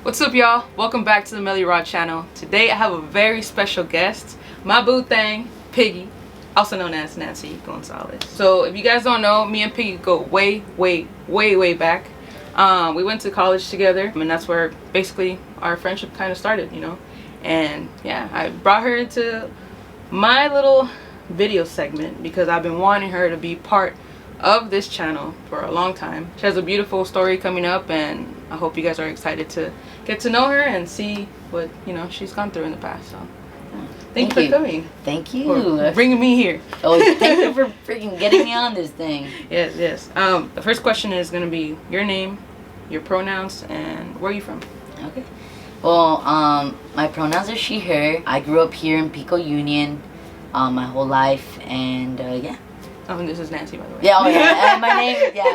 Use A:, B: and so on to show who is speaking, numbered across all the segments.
A: What's up, y'all? Welcome back to the Melly Rod channel. Today I have a very special guest, my boo thing, Pigie, also known as Nancy Gonzalez. So if you guys don't know, me and Pigie go way back. We went to college together, and that's where basically our friendship kind of started, you know. And yeah, I brought her into my little video segment because I've been wanting her to be part of this channel for a long time. She has a beautiful story coming up, and I hope you guys are excited to get to know her and see what, you know, she's gone through in the past. So yeah. Thank you for coming.
B: Thank you
A: for bringing me here.
B: Oh, thank you for freaking getting me on this thing.
A: Yes. The first question is going to be your name, your pronouns, and where are you from?
B: Okay. Well, my pronouns are she, her. I grew up here in Pico Union my whole life, and yeah.
A: Oh, and this is Nancy, by the way.
B: Yeah, oh yeah.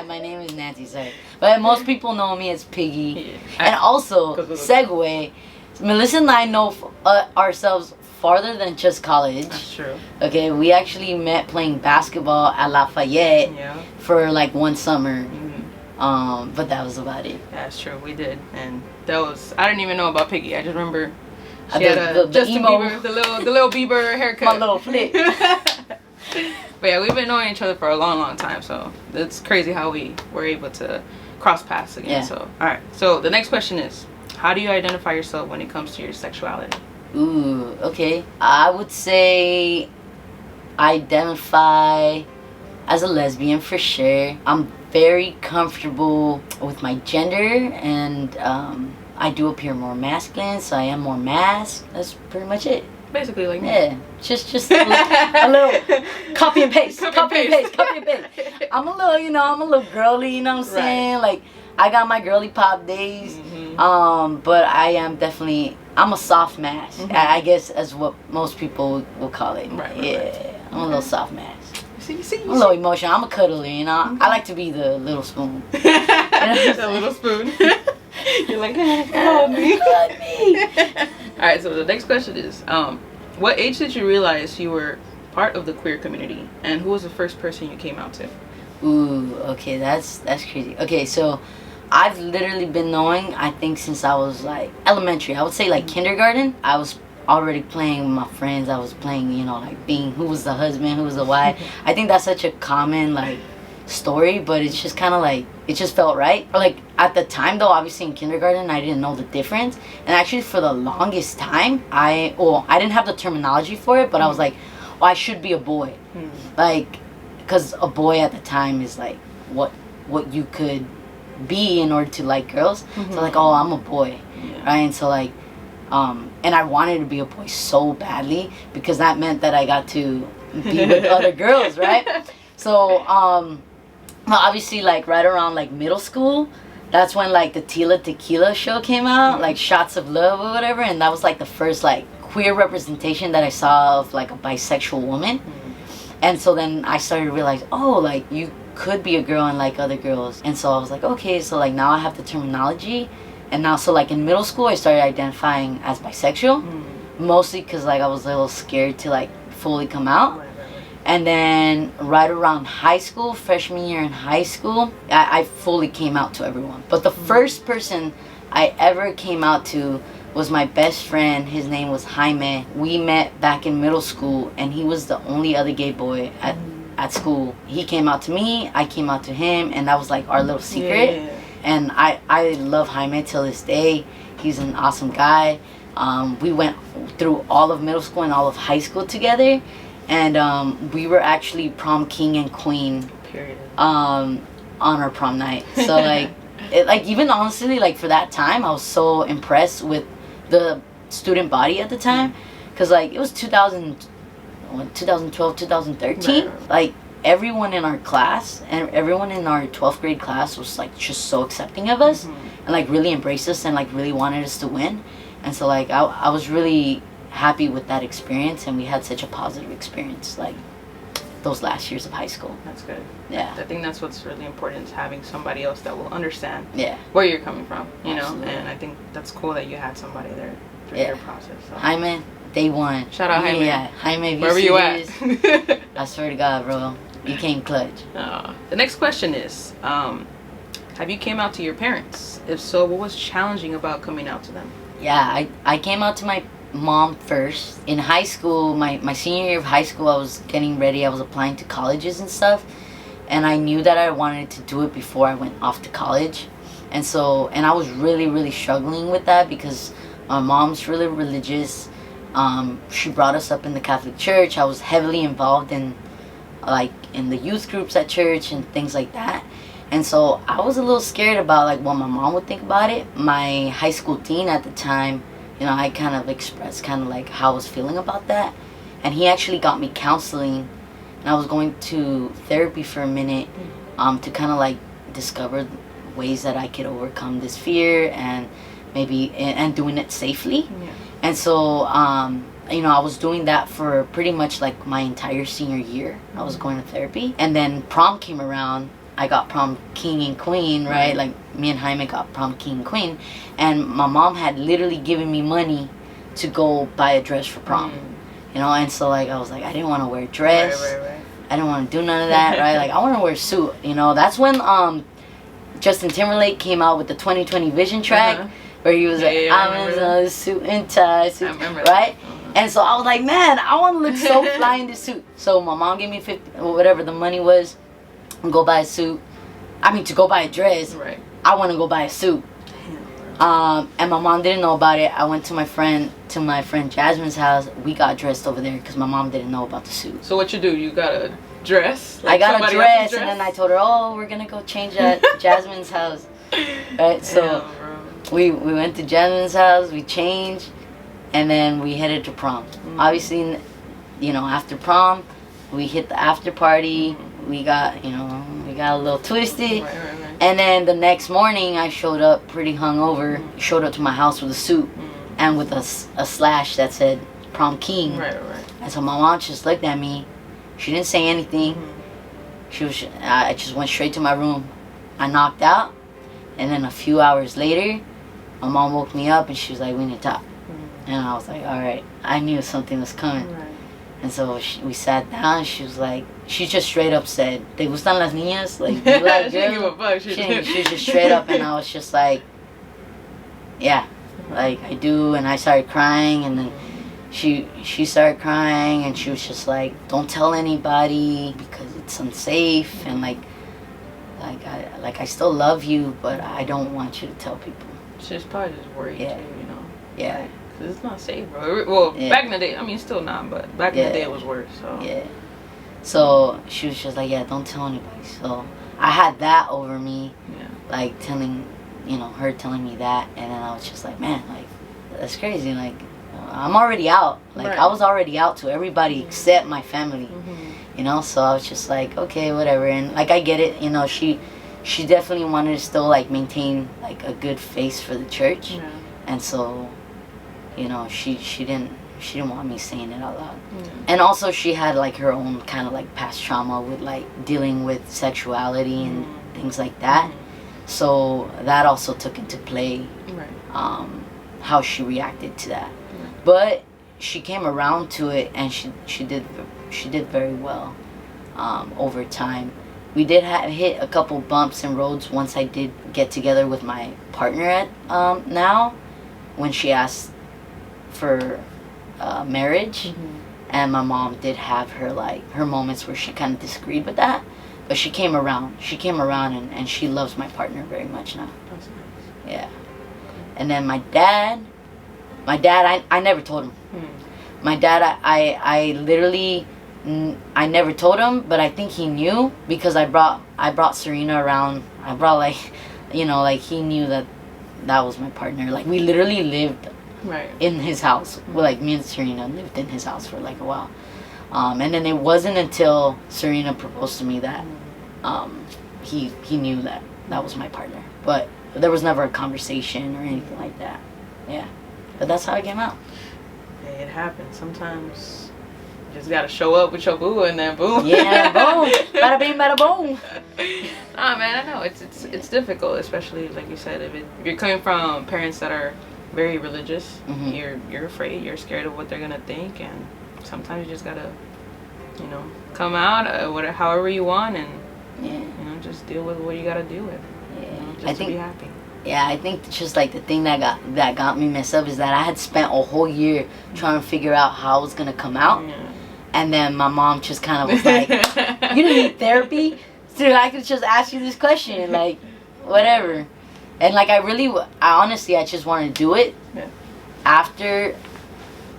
B: My name is Nancy, sorry. But most people know me as Pigie. Yeah. And also, segue, Melissa and I know ourselves farther than just college.
A: That's true.
B: Okay, we actually met playing basketball at Lafayette for like one summer. Mm-hmm. But that was about it.
A: That's true, we did. And that was, I didn't even know about Pigie. I just remember she had a Justin Bieber, the little Bieber haircut.
B: My little flick.
A: But yeah, we've been knowing each other for a long time, so it's crazy how we were able to cross paths again. Yeah. So alright, so the next question is, how do you identify yourself when it comes to your sexuality?
B: Ooh, okay. I would say I identify as a lesbian for sure. I'm very comfortable with my gender, and I do appear more masculine, so I am more masc. That's pretty much it.
A: Basically like me.
B: Yeah, just a little copy and paste. Copy and paste. I'm a little girly, you know what I'm saying? Like, I got my girly pop days, but I am definitely, I'm a soft mask, I guess, as what most people will call it. Right. I'm a little soft mask. I'm a little emotional. I'm a cuddler, you know? I like to be the little spoon.
A: The little spoon. You're like, hold me. Alright, so the next question is, what age did you realize you were part of the queer community, and who was the first person you came out to?
B: Ooh, okay, that's crazy. Okay, so I've literally been knowing, I think, since I was like elementary. I would say like kindergarten. I was already playing with my friends. I was playing, you know, like being who was the husband, who was the wife. I think that's such a common like story, but it's just kind of like, it just felt right. Like at the time though, obviously in kindergarten I didn't know the difference, and actually for the longest time I didn't have the terminology for it, but I was like, oh, I should be a boy. Like, because a boy at the time is like what you could be in order to like girls. So like, oh, I'm a boy, right? And so like and I wanted to be a boy so badly because that meant that I got to be with other girls, right? So obviously like right around like middle school, that's when like the Tila Tequila show came out, like Shots of Love or whatever, and that was like the first like queer representation that I saw of like a bisexual woman. And so then I started to realize, oh, like you could be a girl and like other girls. And so I was like, okay, so like now I have the terminology. And now, so like in middle school I started identifying as bisexual, mostly because like I was a little scared to like fully come out. And then right around high school, freshman year in high school, I fully came out to everyone. But the first person I ever came out to was my best friend. His name was Jaime. We met back in middle school, and he was the only other gay boy at school. He came out to me, I came out to him, and that was like our little secret. And I love Jaime till this day. He's an awesome guy. We went through all of middle school and all of high school together. And we were actually prom king and queen on our prom night. So like even honestly, like for that time I was so impressed with the student body at the time, because like it was 2012 2013. Like everyone in our class and everyone in our 12th grade class was like just so accepting of us and like really embraced us and like really wanted us to win. And so like I was really happy with that experience, and we had such a positive experience like those last years of high school.
A: That's good.
B: Yeah,
A: I think that's what's really important, is having somebody else that will understand
B: where
A: you're coming from, you know. And I think that's cool that you had somebody there through your process. So.
B: Jaime, day one.
A: Shout out Jaime.
B: Yeah, Jaime,
A: wherever you at.
B: I swear to God, bro, you came clutch.
A: The next question is, Have you came out to your parents? If so, what was challenging about coming out to them?
B: Yeah, I came out to my mom first. In high school, my senior year of high school, I was getting ready. I was applying to colleges and stuff. And I knew that I wanted to do it before I went off to college. And I was really, really struggling with that because my mom's really religious. She brought us up in the Catholic Church. I was heavily involved in the youth groups at church and things like that. And so I was a little scared about like what my mom would think about it. My high school dean at the time, you know, I kind of expressed kind of like how I was feeling about that. And he actually got me counseling. And I was going to therapy for a minute to kind of like discover ways that I could overcome this fear and maybe and doing it safely.
A: Yeah.
B: And so you know, I was doing that for pretty much like my entire senior year. I was going to therapy. And then prom came around. I got prom king and queen, right? Like me and Jaime got prom king and queen. And my mom had literally given me money to go buy a dress for prom. You know, and so like I was like, I didn't want to wear a dress.
A: Right.
B: I didn't want to do none of that, right? Like I want to wear a suit. You know, that's when Justin Timberlake came out with the 2020 Vision track where he was like, I'm in a suit and tie, suit,
A: I remember
B: right?
A: that.
B: And so I was like, man, I want to look so fly in this suit. So my mom gave me 50 or whatever the money was and go buy a suit. I mean, to go buy a dress.
A: Right.
B: I want to go buy a suit. And my mom didn't know about it. I went to my friend Jasmine's house. We got dressed over there because my mom didn't know about the suit.
A: So what you do? You got a dress?
B: Like I got a dress, and then I told her, oh, we're gonna go change at Jasmine's house. Right. So we went to Jasmine's house. We changed, and then we headed to prom. Obviously, you know, after prom, we hit the after party. We got a little twisted.
A: Right.
B: And then the next morning, I showed up pretty hungover. Showed up to my house with a suit and with a slash that said prom king.
A: Right.
B: And so my mom just looked at me. She didn't say anything. I just went straight to my room. I knocked out. And then a few hours later, my mom woke me up and she was like, we need to talk. And I was like, all right. I knew something was coming.
A: Right.
B: And so we sat down. And she was like, she just straight up said, "Te gustan las niñas?" Like, you like girls?
A: She didn't give a fuck.
B: She was just straight up, and I was just like, yeah, like I do. And I started crying, and then she started crying, and she was just like, don't tell anybody because it's unsafe, and I still love you, but I don't want you to tell people.
A: She's probably just worried too, you know.
B: Yeah.
A: Like, cause it's not safe, bro. Well, back in the day, I mean, still not, but back in the day it was worse. So.
B: Yeah. So she was just like, yeah, don't tell anybody. So I had that over me, like her telling me that, and then I was just like, man, like that's crazy. Like I'm already out. Like I was already out to everybody except my family. You know, so I was just like, okay, whatever. And like I get it. You know, she definitely wanted to still like maintain like a good face for the church, and so, you know, she didn't want me saying it out loud. And also she had like her own kind of like past trauma with like dealing with sexuality and things like that. So that also took into play how she reacted to that. But she came around to it, and she did very well over time. We did hit a couple bumps and roads once I did get together with my partner at now, when she asked for marriage, and my mom did have her moments where she kind of disagreed with that, but she came around and she loves my partner very much now.
A: That's nice.
B: Yeah. And then my dad I never told him. My dad I literally I never told him, but I think he knew because I brought Serena around. I brought like, you know, like he knew that was my partner. Like we literally lived in his house. Well, like me and Serena lived in his house for like a while. And then it wasn't until Serena proposed to me that he knew that was my partner. But there was never a conversation or anything like that. Yeah. But that's how I came out.
A: Hey, it happens. Sometimes you just gotta show up with your boo and then boom.
B: Yeah, boom. Bada bing, bada boom.
A: Nah, man, I know it's difficult, especially like you said, if you're coming from parents that are very religious. You're afraid, you're scared of what they're gonna think, and sometimes you just gotta, you know, come out however you want, and you know, just deal with what you gotta deal with.
B: Yeah.
A: You know? Just to be happy.
B: Yeah, I think just like the thing that got me messed up is that I had spent a whole year trying to figure out how I was gonna come out, and then my mom just kind of was like, "You don't need therapy, dude. I could just ask you this question, like, whatever." And like I honestly, I just wanted to do it after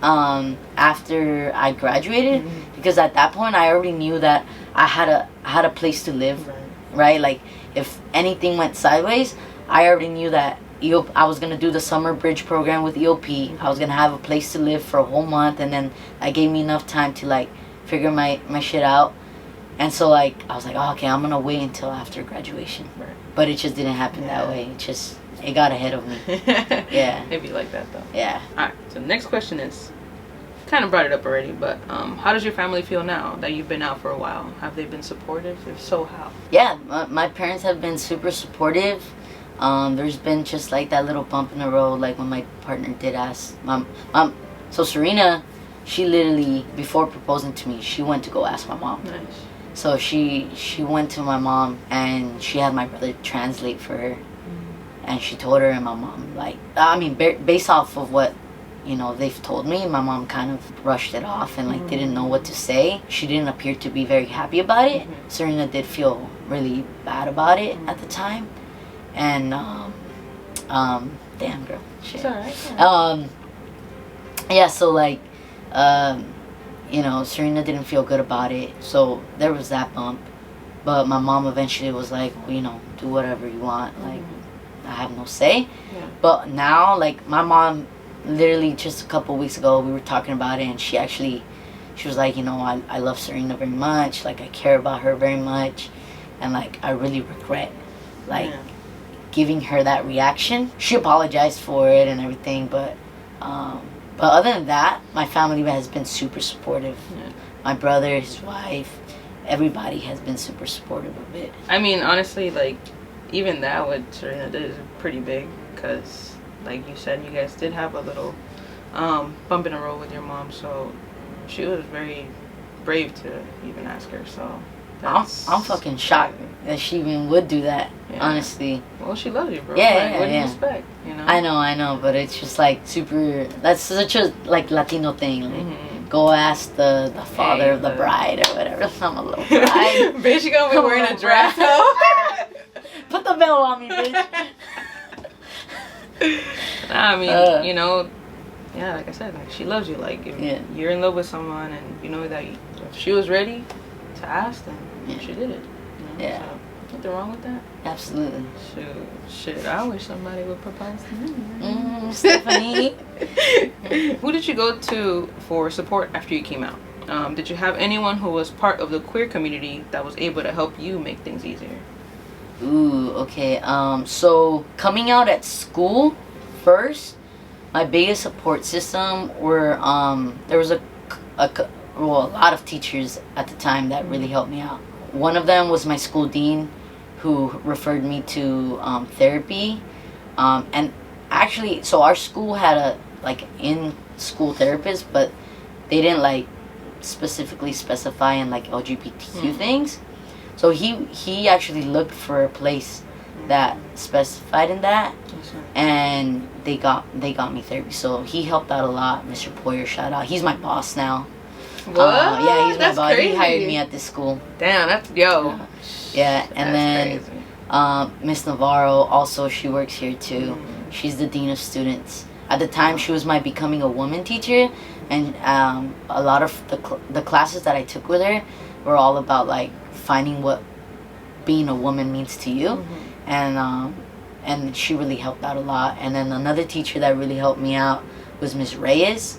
B: I graduated, because at that point I already knew that I had a place to live, right? Like if anything went sideways, I already knew that I was gonna do the summer bridge program with EOP. I was gonna have a place to live for a whole month, and then that gave me enough time to like figure my shit out. And so like I was like, oh, okay, I'm gonna wait until after graduation. Right. But it just didn't happen that way. It got ahead of me. Yeah.
A: Maybe like that though.
B: Yeah.
A: Alright, so the next question is, kind of brought it up already, but how does your family feel now that you've been out for a while? Have they been supportive? If so, how?
B: Yeah, my parents have been super supportive. There's been just like that little bump in the road, like when my partner did ask so Serena, she literally, before proposing to me, she went to go ask my mom.
A: Nice.
B: So she went to my mom, and she had my brother translate for her, and she told her, and my mom, like, I mean, based off of what they've told me, my mom kind of brushed it off and like didn't know what to say. She didn't appear to be very happy about it. Serena did feel really bad about it at the time. And damn girl, shit. It's alright. Yeah, so like Serena didn't feel good about it, so there was that bump. But my mom eventually was like, well, do whatever you want, like I have no say. But now, like, my mom literally just a couple weeks ago, we were talking about it, and she was like, I love Serena very much, like I care about her very much, and like I really regret like giving her that reaction. She apologized for it and everything, but other than that, my family has been super supportive. My brother, his wife, everybody has been super supportive of it.
A: I mean, honestly, like, even that, what Serena did is pretty big, because like you said, you guys did have a little bump in the road with your mom, so she was very brave to even ask her. So
B: I'm fucking shocked that she even would do that. Honestly.
A: Well, she loves you, bro.
B: Yeah,
A: what do you expect?
B: I know, but it's just like super. That's such a like Latino thing. Like, go ask the father of the bride or whatever. I'm a little bride.
A: Bitch, you gonna be wearing a dress though?
B: Put the bell on me, bitch.
A: Nah, I mean, like I said, like she loves you. Like if you're in love with someone, and you know that if she was ready to ask, then she did it.
B: Yeah.
A: So, nothing wrong with that.
B: Absolutely.
A: Shit, I wish somebody would propose to me.
B: Stephanie.
A: Who did you go to for support after you came out? Did you have anyone who was part of the queer community that was able to help you make things easier?
B: Ooh, okay. So coming out at school first, my biggest support system were there was a lot of teachers at the time that really helped me out. One of them was my school dean, who referred me to therapy, and actually, so our school had a in-school therapist, but they didn't like specifically specify in like LGBTQ things. So he actually looked for a place that specified in that, and they got me therapy. So he helped out a lot. Mr. Poyer, shout out. He's my boss now.
A: What?
B: Yeah, he's my boss.
A: Crazy.
B: He hired me at this school.
A: Damn, that's yo.
B: Yeah, and then Miss Navarro, also she works here too. She's the dean of students. At the time, she was my becoming a woman teacher, and a lot of the classes that I took with her were all about like finding what being a woman means to you, and she really helped out a lot. And then another teacher that really helped me out was Miss Reyes.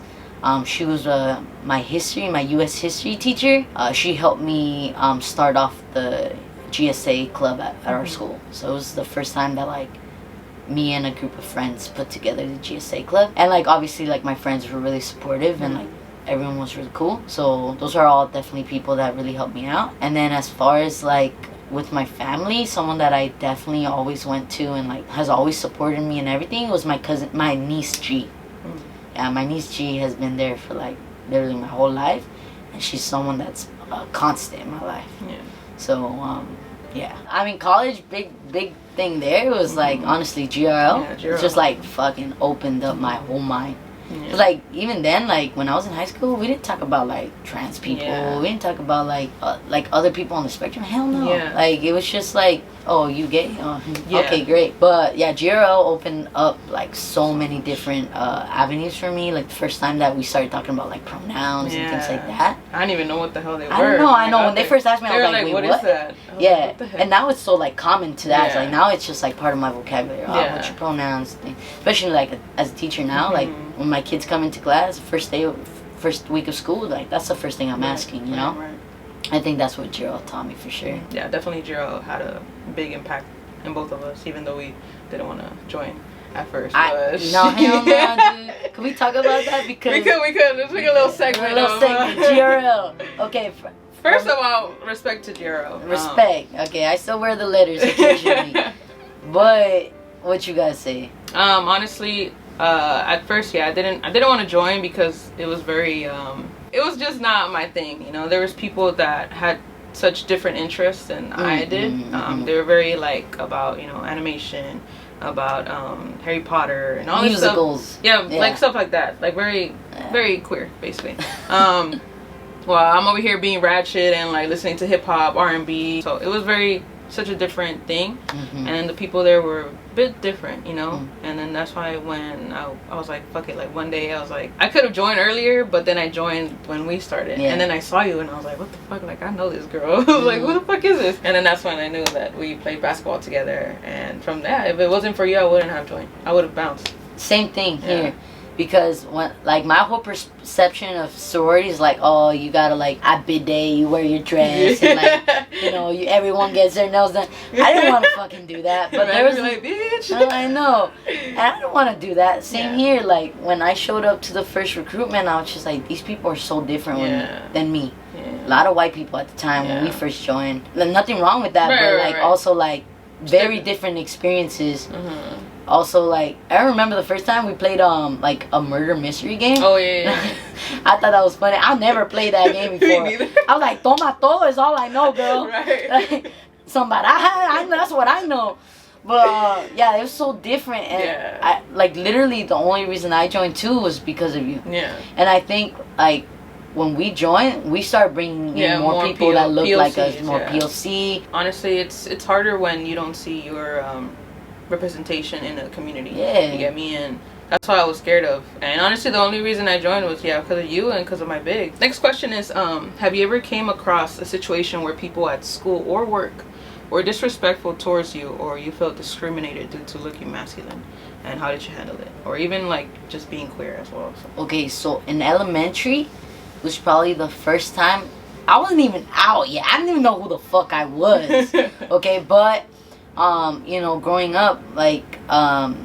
B: She was my U.S. history teacher. She helped me start off the GSA club at our school. So it was the first time that like me and a group of friends put together the GSA club, and like obviously like my friends were really supportive, and like everyone was really cool. So those are all definitely people that really helped me out. And then as far as like with my family, someone that I definitely always went to and like has always supported me and everything was my niece G. Yeah, my niece G has been there for like literally my whole life, and she's someone that's a constant in my life. So yeah, I mean college, big thing there was like honestly GRL.
A: Yeah, GRL.
B: It just like fucking opened up my whole mind.
A: Yeah.
B: Like even then, like when I was in high school, we didn't talk about like trans people.
A: Yeah.
B: We didn't talk about like other people on the spectrum. Hell no.
A: Yeah.
B: Like it was just like, oh, you gay? Oh,
A: Yeah.
B: okay, great. But yeah, GRL opened up like so many different avenues for me. Like the first time that we started talking about like pronouns and things like that.
A: I didn't even know what the hell they were.
B: I don't know. I know
A: Like,
B: when they first asked me, I was like, wait,
A: what is that? I was
B: Yeah,
A: like, what the heck?
B: and now it's so like common to that.
A: Yeah.
B: Like now it's just like part of my vocabulary. Oh,
A: Yeah.
B: what's your pronouns? Especially like as a teacher now, like when my kids come into class, first week of school, like that's the first thing I'm asking. You know,
A: Right.
B: I think that's what Gerald taught me for sure.
A: Yeah, definitely Gerald had a big impact in both of us, even though we didn't want to join at first.
B: No, hell no, dude. Can we talk about that? Because
A: we could. Let's make a little segment.
B: GRL. Okay.
A: First of all, respect to Gerald.
B: Respect. Okay, I still wear the letters occasionally. But what you guys say?
A: Honestly, at first, yeah, I didn't want to join because it was very, it was just not my thing. You know, there was people that had such different interests than I did. They were very like about, you know, animation, about Harry Potter and all this
B: Musicals.
A: stuff. Yeah, like stuff like that. Like very queer, basically. Well, I'm over here being ratchet and like listening to hip hop, R&B. So it was such a different thing. And then the people there were a bit different, you know. And then that's why when I was like, fuck it, like one day I was like, I could have joined earlier, but then I joined when we started. And then I saw you and I was like, what the fuck, like I know this girl. I was like, who the fuck is this? And then that's when I knew that we played basketball together. And from that, if it wasn't for you, I wouldn't have joined. I would have bounced.
B: Same thing here. Because when like my whole perception of sorority is like, oh, you gotta like at bidet, you wear your dress, and like you know, everyone gets their nails done. I didn't want to fucking do that, but there was
A: like, bitch.
B: I know, and I didn't want to do that. Same here. Like when I showed up to the first recruitment, I was just like, these people are so different than me. A lot of white people at the time when we first joined. Like, nothing wrong with that, but like also like very different experiences. Also, like, I remember the first time we played, like, a murder mystery game.
A: Oh, yeah.
B: I thought that was funny. I never played that game before.
A: Me neither.
B: I was like, toma todo is all I know, girl.
A: Right.
B: Like, somebody, that's what I know. But, yeah, it was so different. And, I, like, literally the only reason I joined, too, was because of you.
A: Yeah.
B: And I think, like, when we joined, we start bringing in more people that look
A: POCs,
B: like us, more POC.
A: Honestly, it's harder when you don't see your representation in a community.
B: Yeah.
A: You get me? And that's what I was scared of. And honestly, the only reason I joined was, because of you and because of my big. Next question is, have you ever came across a situation where people at school or work were disrespectful towards you, or you felt discriminated due to looking masculine? And how did you handle it? Or even, like, just being queer as well. So.
B: Okay, so in elementary was probably the first time. I wasn't even out yet. I didn't even know who the fuck I was. Okay, but you know, growing up, like a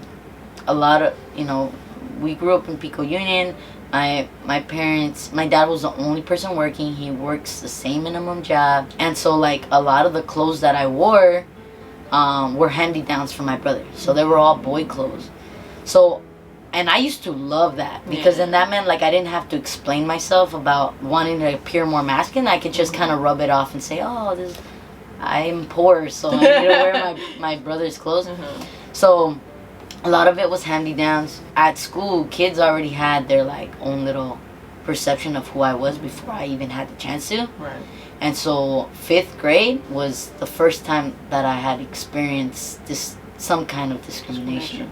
B: lot of, you know, we grew up in Pico Union. My dad was the only person working. He works the same minimum job, and so like a lot of the clothes that I wore were hand-me-downs from my brother. So they were all boy clothes. So, and I used to love that because then that meant like I didn't have to explain myself about wanting to appear more masculine. I could just kind of rub it off and say, oh, I'm poor, so I need to wear my brother's clothes. So a lot of it was hand-me-downs. At school, kids already had their like own little perception of who I was before I even had the chance to.
A: Right.
B: And so 5th grade was the first time that I had experienced some kind of discrimination.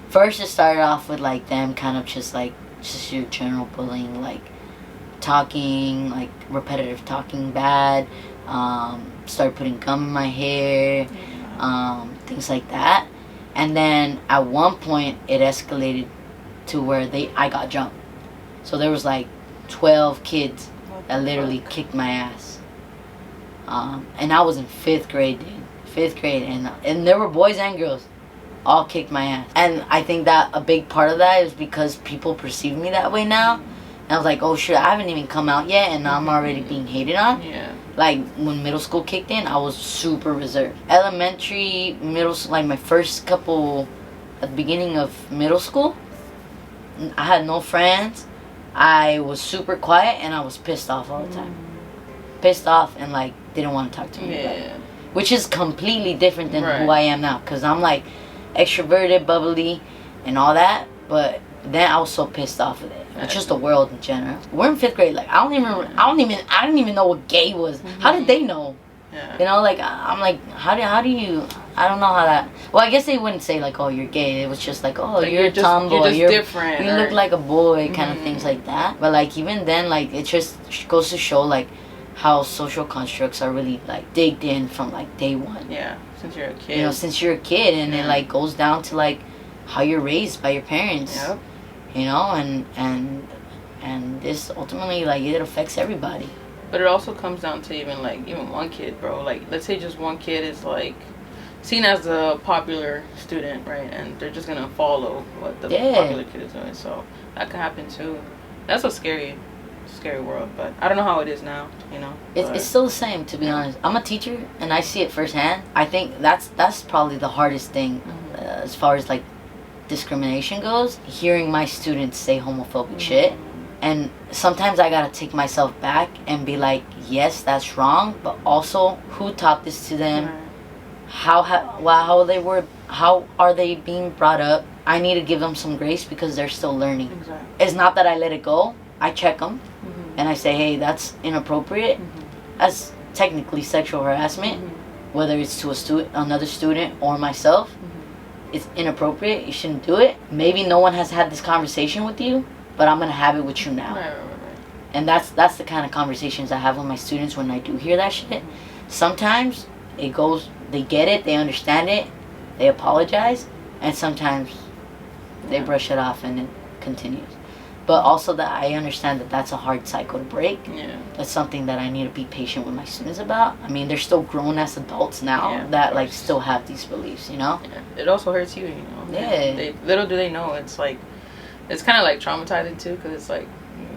B: First, it started off with like them kind of just your general bullying, like talking, like repetitive talking bad. Started putting gum in my hair, things like that. And then at one point it escalated to where I got jumped. So there was like 12 kids that literally kicked my ass. And I was in 5th grade, dude. 5th grade, and there were boys and girls, all kicked my ass. And I think that a big part of that is because people perceive me that way now. And I was like, oh shit, I haven't even come out yet, and I'm already being hated on.
A: Yeah.
B: Like, when middle school kicked in, I was super reserved. Elementary, middle, like my first couple, at the beginning of middle school, I had no friends. I was super quiet, and I was pissed off all the time. Pissed off and, like, didn't want to talk to me.
A: Yeah.
B: which is completely different than
A: Right.
B: who I am now. Because I'm like extroverted, bubbly, and all that. But then I was so pissed off with it. It's just the world in general. We're in 5th grade. Like I didn't even know what gay was. How did they know?
A: Yeah.
B: You know, like I'm like, how do you? I don't know how that. Well, I guess they wouldn't say like, oh, you're gay. It was just like, oh,
A: Like,
B: you're a tomboy.
A: You're just different.
B: You look like a boy, kind of things like that. But like even then, like it just goes to show like how social constructs are really like digged in from like day one.
A: Yeah, since you're a kid.
B: You know, since you're a kid, and it like goes down to like how you're raised by your parents.
A: Yep.
B: You know, and this ultimately like it affects everybody.
A: But it also comes down to even one kid, bro. Like, let's say just one kid is like seen as the popular student, right? And they're just gonna follow what the popular kid is doing. So that could happen too. That's a scary world. But I don't know how it is now. You know,
B: it's still the same, to be honest. I'm a teacher and I see it firsthand. I think that's probably the hardest thing as far as like discrimination goes. Hearing my students say homophobic shit. And sometimes I gotta take myself back and be like, yes, that's wrong, but also who taught this to them? How are they being brought up? I need to give them some grace because they're still learning.
A: Exactly.
B: It's not that I let it go. I check them and I say, hey, that's inappropriate. That's technically sexual harassment, whether it's to another student or myself. It's inappropriate. You shouldn't do it. Maybe no one has had this conversation with you, but I'm gonna have it with you now.
A: Right.
B: And that's the kind of conversations I have with my students when I do hear that shit. Sometimes they get it, they understand it, they apologize, and sometimes they brush it off and it continues. But also that I understand that that's a hard cycle to break.
A: Yeah.
B: That's something that I need to be patient with my students about. I mean, they're still grown as adults now that like still have these beliefs, you know?
A: Yeah. It also hurts you, you know?
B: Yeah.
A: Little do they know, it's like, it's kind of like traumatizing too, because it's like,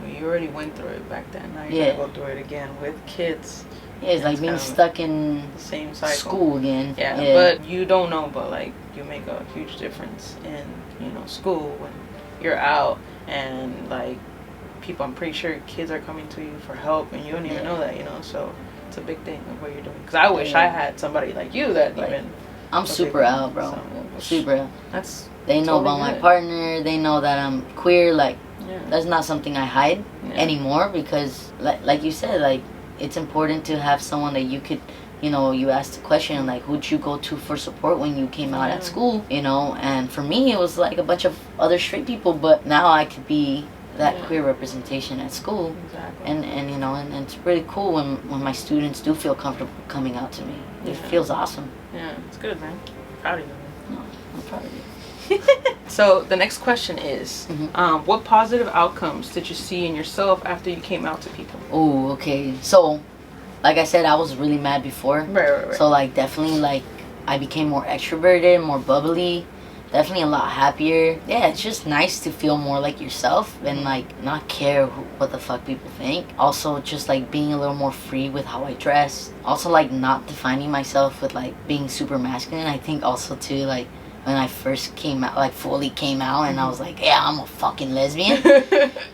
A: you already went through it back then. Now you're gonna go through it again with kids.
B: Yeah, it's like being stuck in
A: the same cycle.
B: School again.
A: Yeah, but you don't know, but like you make a huge difference in, you know, school when you're out and like people, I'm pretty sure kids are coming to you for help and you don't even know that, you know, so it's a big thing of what you're doing. Because I wish I had somebody like you that even...
B: I'm super out, bro. So, super out. They know about my partner, they know that I'm queer, like, that's not something I hide anymore because, like you said, like, it's important to have someone that you could, you know, you asked the question, like, who'd you go to for support when you came out at school, you know, and for me, it was, like, a bunch of other straight people, but now I could be that queer representation at school, and you know, and it's really cool when my students do feel comfortable coming out to me. It feels awesome.
A: Yeah, it's good, man. Proud of you, man.
B: No, I'm proud of you.
A: So the next question is, what positive outcomes did you see in yourself after you came out to people?
B: Oh, okay. So, like I said, I was really mad before.
A: Right.
B: So, like, definitely, like, I became more extroverted, more bubbly, definitely a lot happier. Yeah, it's just nice to feel more like yourself and, like, not care what the fuck people think. Also, just, like, being a little more free with how I dress. Also, like, not defining myself with, like, being super masculine. I think also, too, like, when I first came out, like, fully came out, and I was like, yeah, I'm a fucking lesbian.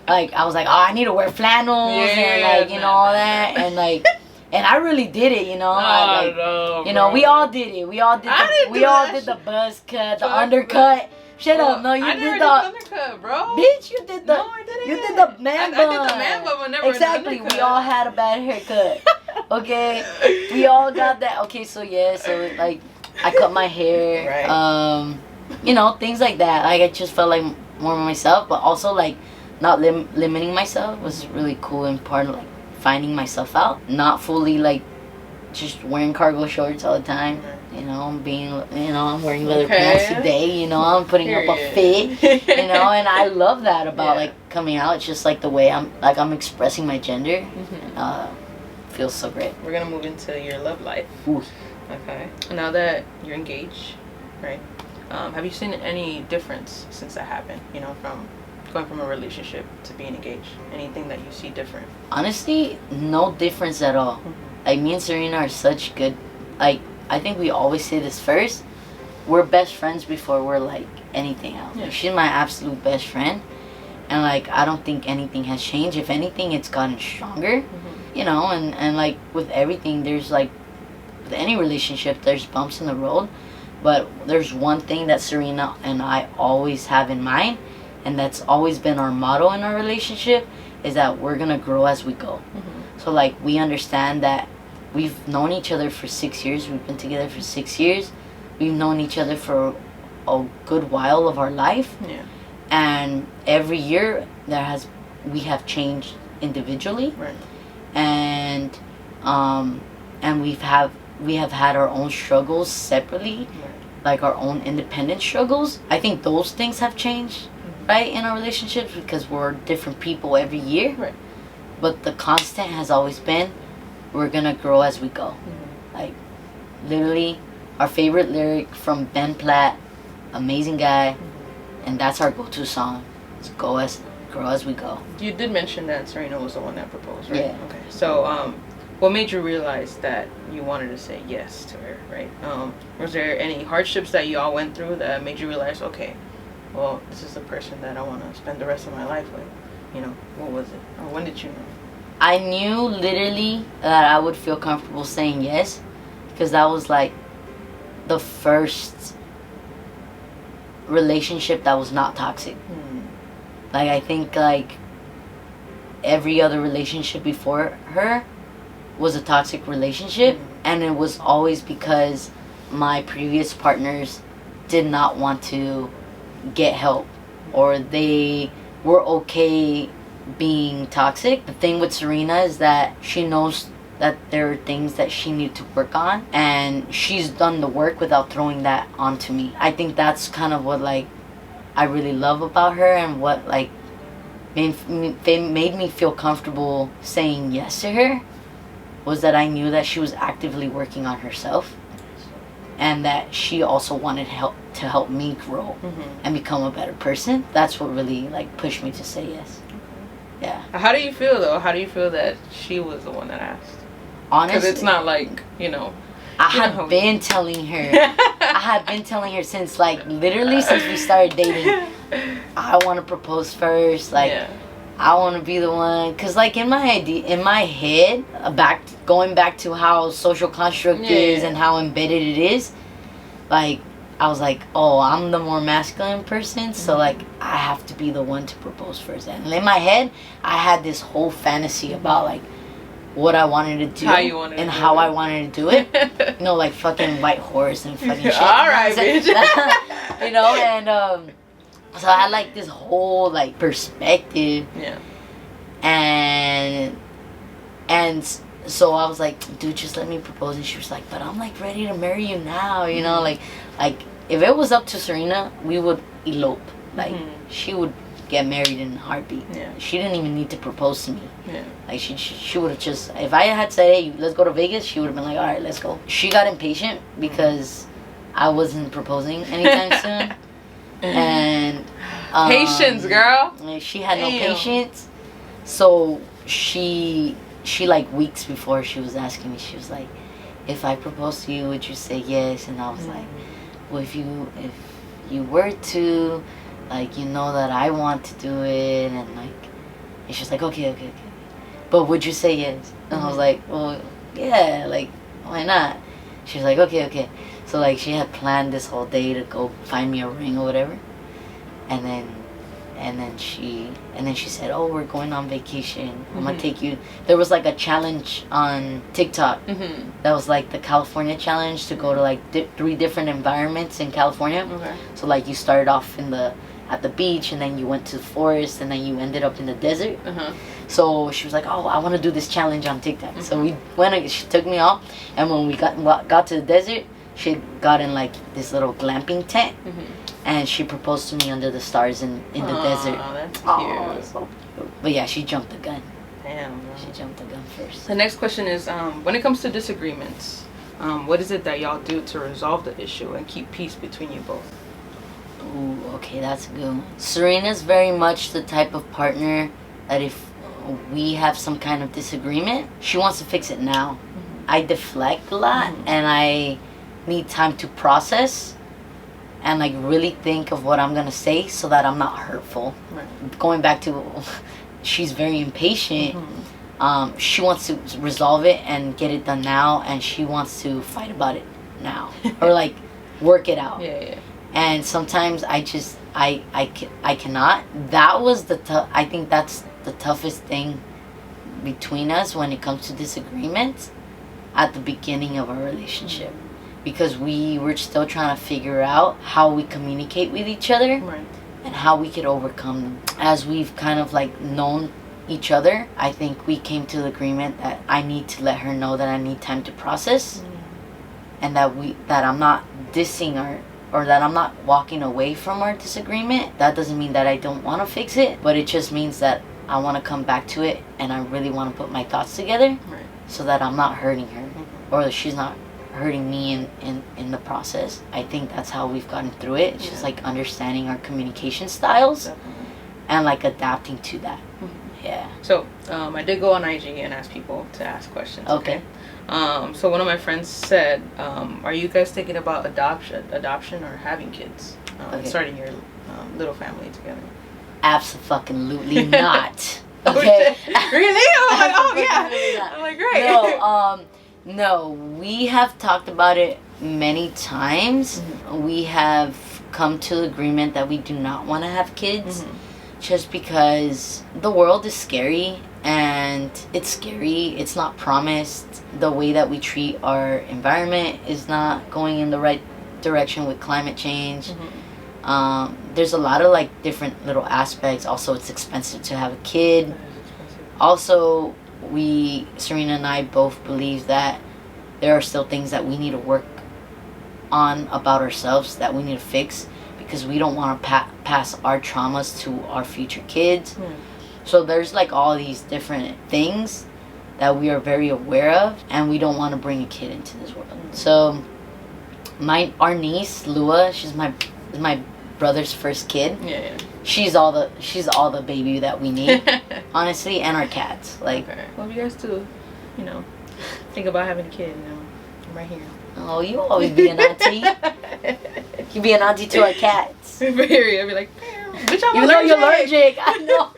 B: Like, I was like, oh, I need to wear flannels and, like, you know, all that. And, like, and I really did it, you know. You know, we all did it. We all did the buzz cut, the undercut. Shut up. No, you did the
A: undercut, bro.
B: Bitch, you did the...
A: No, I didn't.
B: You did the man bun.
A: I did the man bun, but never
B: exactly. We all had a bad haircut. Okay? We all got that. Okay, so, yeah. So, like... I cut my hair,
A: right.
B: You know, things like that. Like, I just felt like more myself, but also, like, not limiting myself was really cool and part of, like, finding myself out. Not fully, like, just wearing cargo shorts all the time. You know, I'm wearing leather pants today. You know, I'm putting up a fit. You know, and I love that about, like, coming out. It's just, like, the way I'm expressing my gender. Feels so great.
A: We're going to move into your love life.
B: Ooh.
A: Okay. Now that you're engaged, right? Have you seen any difference since that happened? You know, from going from a relationship to being engaged. Anything that you see different?
B: Honestly, no difference at all. Like, me and Serena are such good. Like, I think we always say this first. We're best friends before we're like anything else. Like, she's my absolute best friend, and like I don't think anything has changed. If anything, it's gotten stronger. You know, and like with everything, there's with any relationship, there's bumps in the road. But there's one thing that Serena and I always have in mind, and that's always been our motto in our relationship, is that we're gonna grow as we go. So like, we understand that we've known each other for 6 years. We've been together for 6 years. We've known each other for a good while of our life.
A: Yeah.
B: And every year we have changed individually.
A: Right.
B: And we have had our own struggles separately, like our own independent struggles. I think those things have changed, right, in our relationships, because we're different people every year.
A: Right.
B: But the constant has always been, we're gonna grow as we go. Like, literally, our favorite lyric from Ben Platt, amazing guy, and that's our go-to song. It's grow as we go.
A: You did mention that Serena was the one that proposed, right?
B: Yeah.
A: Okay. So, what made you realize that you wanted to say yes to her, right? Was there any hardships that you all went through that made you realize, okay, well, this is the person that I want to spend the rest of my life with? You know, what was it? Or when did you know?
B: I knew literally that I would feel comfortable saying yes, because that was like the first relationship that was not toxic. Like, I think like every other relationship before her was a toxic relationship, and it was always because my previous partners did not want to get help, or they were okay being toxic. The thing with Serena is that she knows that there are things that she needs to work on, and she's done the work without throwing that onto me. I think that's kind of what like I really love about her, and what like made me feel comfortable saying yes to her, was that I knew that she was actively working on herself, and that she also wanted to help me grow and become a better person. That's what really like pushed me to say yes. Yeah.
A: How do you feel though? How do you feel that she was the one that asked?
B: Honestly,
A: because it's not like, you know.
B: I had been telling her since like literally since we started dating. I want to propose first. Like, I want to be the one, cause like in my head, going back to how social construct is and how embedded it is, like I was like, oh, I'm the more masculine person, so like I have to be the one to propose first. And in my head, I had this whole fantasy about like what I wanted to do and how I wanted to do it. You know, like fucking white horse and fucking shit.
A: All right, bitch.
B: You know, and so I had like this whole like perspective.
A: Yeah.
B: And so I was like, dude, just let me propose. And she was like, but I'm like ready to marry you now, you know, like if it was up to Serena, we would elope. Like she would get married in a heartbeat.
A: Yeah.
B: She didn't even need to propose to me.
A: Yeah.
B: Like she would have just, if I had said, hey, let's go to Vegas, she would have been like, all right, let's go. She got impatient because I wasn't proposing anytime soon. And
A: patience, girl.
B: She had no patience. So she like weeks before, she was asking me, she was like, if I propose to you, would you say yes? And I was like, well, if you were to, like, you know that I want to do it, and like, and she's like, okay, but would you say yes? And I was like, well, yeah, like, why not? She was like, okay. So like, she had planned this whole day to go find me a ring or whatever, and then she said, oh, we're going on vacation, I'm gonna take you. There was like a challenge on TikTok that was like the California challenge, to go to like 3 different environments in California. So like, you started off at the beach, and then you went to the forest, and then you ended up in the desert. So she was like, oh, I want to do this challenge on TikTok. So we went, she took me off, and when we got to the desert, she got in like this little glamping tent, and she proposed to me under the stars in the desert.
A: Oh, that's cute.
B: But yeah, she jumped the gun.
A: Damn, bro.
B: She jumped the gun first.
A: The next question is, when it comes to disagreements, what is it that y'all do to resolve the issue and keep peace between you both?
B: Ooh, okay, that's a good one. Serena's very much the type of partner that if we have some kind of disagreement, she wants to fix it now. I deflect a lot, and I need time to process and like really think of what I'm gonna say so that I'm not hurtful. Going back to, she's very impatient. she wants to resolve it and get it done now, and she wants to fight about it now, or like work it out.
A: Yeah.
B: And sometimes I just I cannot. That was I think that's the toughest thing between us when it comes to disagreements at the beginning of our relationship, because we were still trying to figure out how we communicate with each other,
A: Right.
B: and how we could overcome them. As we've kind of like known each other, I think we came to the agreement that I need to let her know that I need time to process, and that I'm not dissing her, or that I'm not walking away from our disagreement. That doesn't mean that I don't want to fix it, but it just means that I want to come back to it, and I really want to put my thoughts together,
A: Right.
B: so that I'm not hurting her, or that she's not hurting me in the process. I think that's how we've gotten through it. It's just like understanding our communication styles,
A: Definitely.
B: and like adapting to that. Yeah.
A: So I did go on IG and ask people to ask questions.
B: Okay.
A: So one of my friends said, are you guys thinking about adoption or having kids? Starting your little family together?
B: Absolutely not.
A: Oh,
B: Okay.
A: shit. Really? I'm like, oh yeah.
B: Absolutely not.
A: I'm like, great.
B: No, we have talked about it many times. We have come to agreement that we do not want to have kids, just because the world is scary, and it's scary. It's not promised. The way that we treat our environment is not going in the right direction with climate change. There's a lot of like different little aspects. Also, it's expensive to have a kid. Also, Serena and I both believe that there are still things that we need to work on about ourselves, that we need to fix, because we don't want to pass our traumas to our future kids. So there's like all these different things that we are very aware of, and we don't want to bring a kid into this world. So our niece Lua, she's my brother's first kid.
A: Yeah.
B: She's all the baby that we need, honestly, and our cats. Like,
A: Okay. Well, if you guys do, think about having a kid, I'm right here.
B: oh, you always be an auntie. You be an auntie to our cats.
A: Very. I'd be like, bitch, I'm
B: Even though you're allergic, I know.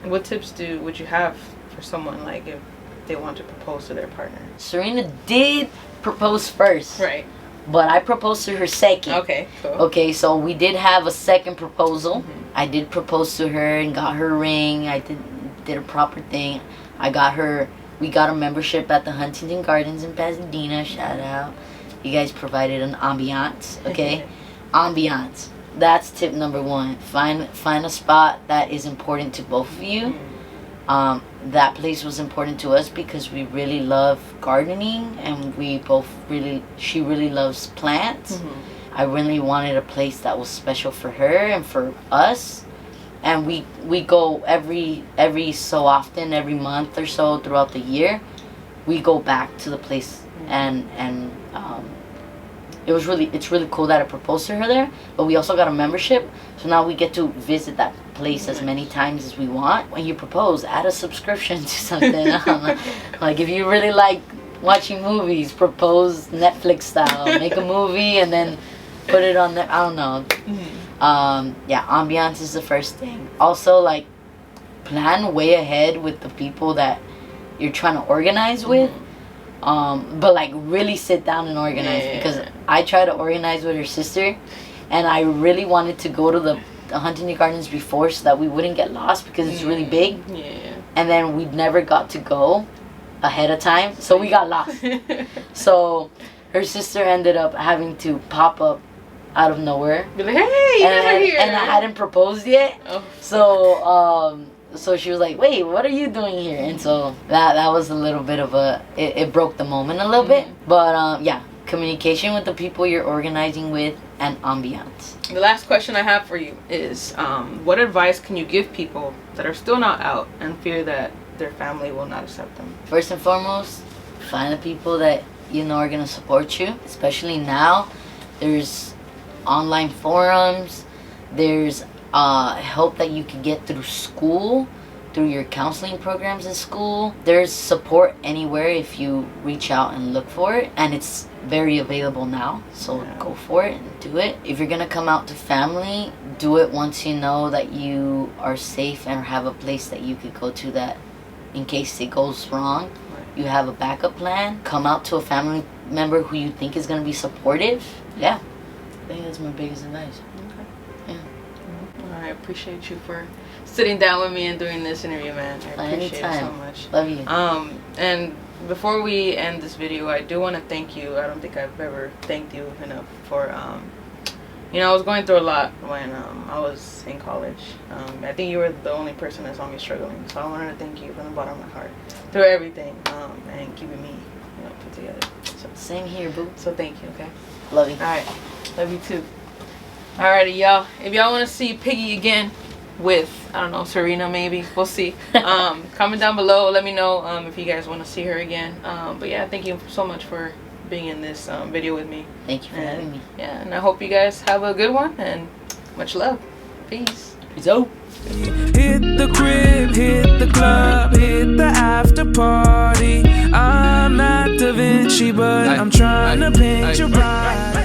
A: What tips would you have for someone, like, if they want to propose to their partner?
B: Serena did propose first.
A: Right.
B: But I proposed to her second.
A: Okay, cool.
B: Okay, so we did have a second proposal. I did propose to her and got her a ring. I did a proper thing. We got a membership at the Huntington Gardens in Pasadena. Shout out. You guys provided an ambiance, okay? Ambiance. That's tip number one. Find a spot that is important to both of you. That place was important to us because we really love gardening, and she really loves plants. I really wanted a place that was special for her and for us. And we go every so often, every month or so throughout the year, we go back to the place, and it's really cool that I proposed to her there. But we also got a membership, so now we get to visit that place as many times as we want. When you propose, add a subscription to something. Like, if you really like watching movies, propose Netflix style. Make a movie and then put it on there. I don't know. Ambiance is the first thing. Also, like, plan way ahead with the people that you're trying to organize with. But like really sit down and organize, because I tried to organize with her sister, and I really wanted to go to the Huntington Gardens before so that we wouldn't get lost, because it's really big. And then we never got to go ahead of time, so we got lost. So her sister ended up having to pop up out of nowhere.
A: Be like, hey, you guys are here.
B: And I hadn't proposed yet. So she was like, wait, what are you doing here? And so that was a little bit of it broke the moment a little bit. But communication with the people you're organizing with, and ambiance.
A: The last question I have for you is, what advice can you give people that are still not out and fear that their family will not accept them?
B: First and foremost, find the people that you know are going to support you, especially now. There's online forums, there's help that you can get through school, through your counseling programs in school. There's support anywhere if you reach out and look for it, and it's very available now, so go for it and do it. If you're gonna come out to family, do it once you know that you are safe and have a place that you could go to that in case it goes wrong.
A: Right.
B: You have a backup plan. Come out to a family member who you think is going to be supportive. Yeah, I think that's my biggest advice.
A: Okay. Yeah. Well, I appreciate you for sitting down with me and doing this interview, man. I appreciate it so much.
B: Love you.
A: And before we end this video, I do want to thank you. I don't think I've ever thanked you enough for you know, I was going through a lot when I was in college. I think you were the only person that saw me struggling, so I wanted to thank you from the bottom of my heart through everything, and keeping me, you know, put together. So,
B: same here, boo.
A: so thank you. Okay.
B: Love you.
A: All right. Love you too. Alrighty, y'all. If y'all want to see Pigie again with, I don't know, Serena maybe, we'll see. Comment down below. Let me know if you guys want to see her again. But yeah, thank you so much for being in this video with me.
B: Thank you for having me.
A: Yeah, and I hope you guys have a good one, and much love. Peace.
B: Peace out.
C: Hit the crib, hit the club, hit the after party. I'm not Da Vinci, but I'm trying to paint your bride.